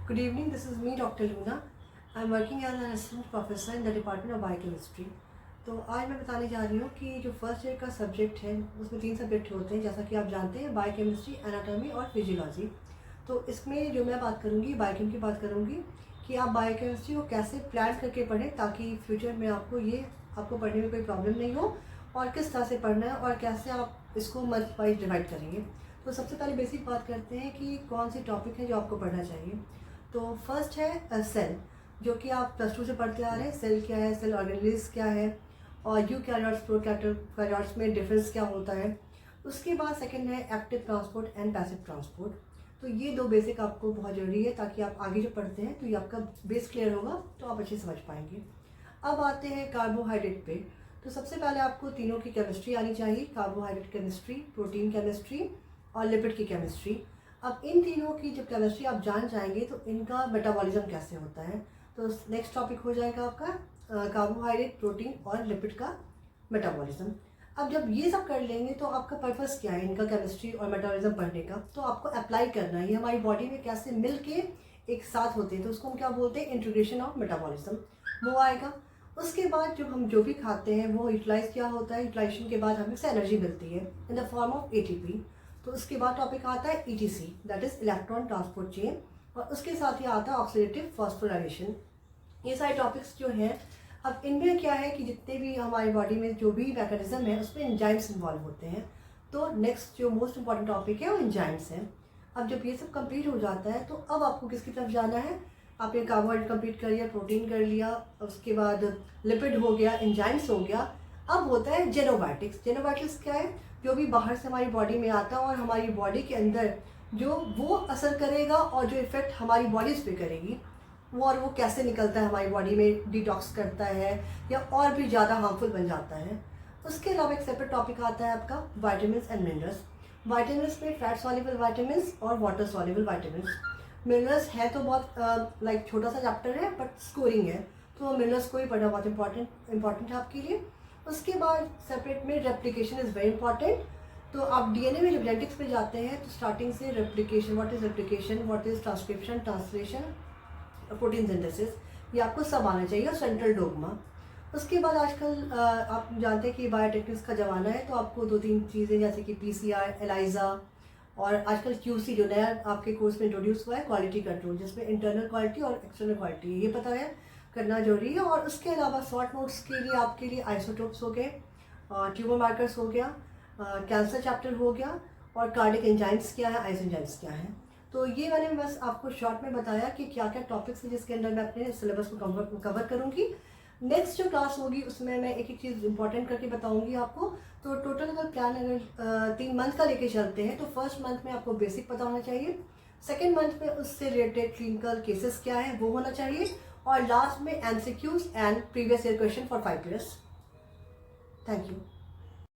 Good evening, this is me Dr. Luna. I am working as an assistant professor in the Department of Biochemistry. तो आज मैं बताने जा रही हूँ कि जो फर्स्ट ईयर का सब्जेक्ट है उसमें 3 सब्जेक्ट होते हैं, जैसा कि आप जानते हैं, बायोकेमिस्ट्री, एनाटॉमी और फिजियोलॉजी। तो इसमें जो मैं बात करूँगी, बायोकेम की बात करूँगी कि आप बायोकेमिस्ट्री को कैसे प्लान करके पढ़ें ताकि फ्यूचर में आपको पढ़ने में कोई प्रॉब्लम नहीं हो, और किस तरह से पढ़ना है और कैसे आप इसको मंथ वाइज डिवाइड करेंगे। तो सबसे पहले बेसिक बात करते हैं कि कौन सी टॉपिक है जो आपको पढ़ना चाहिए। तो फर्स्ट है सेल, जो कि आप +2 से पढ़ते आ रहे हैं। सेल क्या है, सेल ऑर्गेनेल्स क्या है, और यूकैरियोट्स प्रोकैरियोट्स में डिफरेंस क्या होता है। उसके बाद सेकंड है active transport and passive transport. तो ये 2 बेसिक आपको बहुत ज़रूरी है ताकि आप आगे जो पढ़ते हैं तो ये आपका बेस क्लियर होगा, तो आप अच्छे समझ पाएंगे। अब आते हैं कार्बोहाइड्रेट पे। तो सबसे पहले आपको तीनों की केमिस्ट्री आनी चाहिए, कार्बोहाइड्रेट केमिस्ट्री, प्रोटीन केमिस्ट्री और लिपिड की केमिस्ट्री। अब इन तीनों की जब केमिस्ट्री आप जान जाएंगे तो इनका मेटाबॉलिज्म कैसे होता है। तो नेक्स्ट टॉपिक हो जाएगा आपका कार्बोहाइड्रेट, प्रोटीन और लिपिड का मेटाबॉलिज्म। अब जब ये सब कर लेंगे तो आपका पर्पस क्या है इनका केमिस्ट्री और मेटाबॉलिज्म पढ़ने का, तो आपको अप्लाई करना है ये हमारी बॉडी में कैसे मिल के एक साथ होते हैं। तो उसको हम क्या बोलते हैं, इंटीग्रेशन ऑफ मेटाबॉलिज्म, वो आएगा। उसके बाद जब हम जो भी खाते हैं वो यूटिलाइज क्या होता है, यूटिलाइजेशन के बाद हमें से एनर्जी मिलती है in the form of ATP। तो उसके बाद टॉपिक आता है ETC, that is electron transport chain, और उसके साथ ही आता है ऑक्सीडेटिव फॉस्फोराइलेशन। ये सारे टॉपिक्स जो हैं, अब इनमें क्या है कि जितने भी हमारी बॉडी में जो भी मैकेनिज्म है उसमें एंजाइम्स इन्वॉल्व होते हैं। तो नेक्स्ट जो मोस्ट इंपॉर्टेंट टॉपिक है वो एंजाइम्स है। अब जब ये सब कंप्लीट हो जाता है तो अब आपको किसकी तरफ जाना है। आपने कार्बोहाइड्रेट कंप्लीट कर लिया, प्रोटीन कर लिया, उसके बाद लिपिड हो गया, एंजाइम्स हो गया। अब होता है जेनोबायोटिक्स। जेनोबायोटिक्स क्या है, जो भी बाहर से हमारी बॉडी में आता है और हमारी बॉडी के अंदर जो वो असर करेगा और जो इफ़ेक्ट हमारी बॉडीज़ पे करेगी वो कैसे निकलता है हमारी बॉडी में, डिटॉक्स करता है या और भी ज़्यादा हार्मफुल बन जाता है। उसके अलावा एक सेपरेट टॉपिक आता है आपका वाइटामिन्स एंड मिनरल्स। वाइटामिन्स में फैट सॉल्युबल वाइटामिन्स और वाटर सॉल्युबल वाइटामिन्स। मिनरल्स है तो बहुत लाइक छोटा सा चैप्टर है बट स्कोरिंग है, तो मिनरल्स को ही पढ़ना बहुत इंपॉर्टेंट है आपके लिए। उसके बाद सेपरेट में रेप्लिकेशन इज़ वेरी इंपॉर्टेंट। तो आप DNA में जब जेनेटिक्स पे जाते हैं तो स्टार्टिंग से replication, what is replication, what is transcription, translation, protein synthesis, ये आपको सब आना चाहिए, और सेंट्रल डोगमा। उसके बाद आजकल आप जानते हैं कि बायोटेक्निक्स का ज़माना है, तो आपको 2-3 चीज़ें जैसे कि PCR, ELISA और आजकल QC जो नया आपके कोर्स में इंट्रोड्यूस हुआ है, क्वालिटी कंट्रोल, जिसमें इंटरनल क्वालिटी और एक्सटर्नल क्वालिटी, ये पता है करना जरूरी है। और उसके अलावा शॉर्ट नोट्स के लिए आपके लिए आइसोटोप्स हो गए, ट्यूमर मार्कर्स हो गया, कैंसर चैप्टर हो गया, और कार्डिक एंजाइम्स क्या है, आइस एंजाइम्स क्या है। तो ये मैंने बस आपको शॉर्ट में बताया कि क्या क्या टॉपिक्स हैं जिसके अंदर मैं अपने सिलेबस को कवर करूँगी। नेक्स्ट जो क्लास होगी उसमें मैं एक एक चीज़ इंपॉर्टेंट करके बताऊंगी आपको। तो टोटल अगर प्लान 3 मंथ का लेके चलते हैं तो फर्स्ट मंथ में आपको बेसिक पता होना चाहिए, सेकेंड मंथ में उससे रिलेटेड क्लिनिकल केसेस क्या है वो होना चाहिए, और लास्ट में MCQs and previous year question for 5 years। Thank you.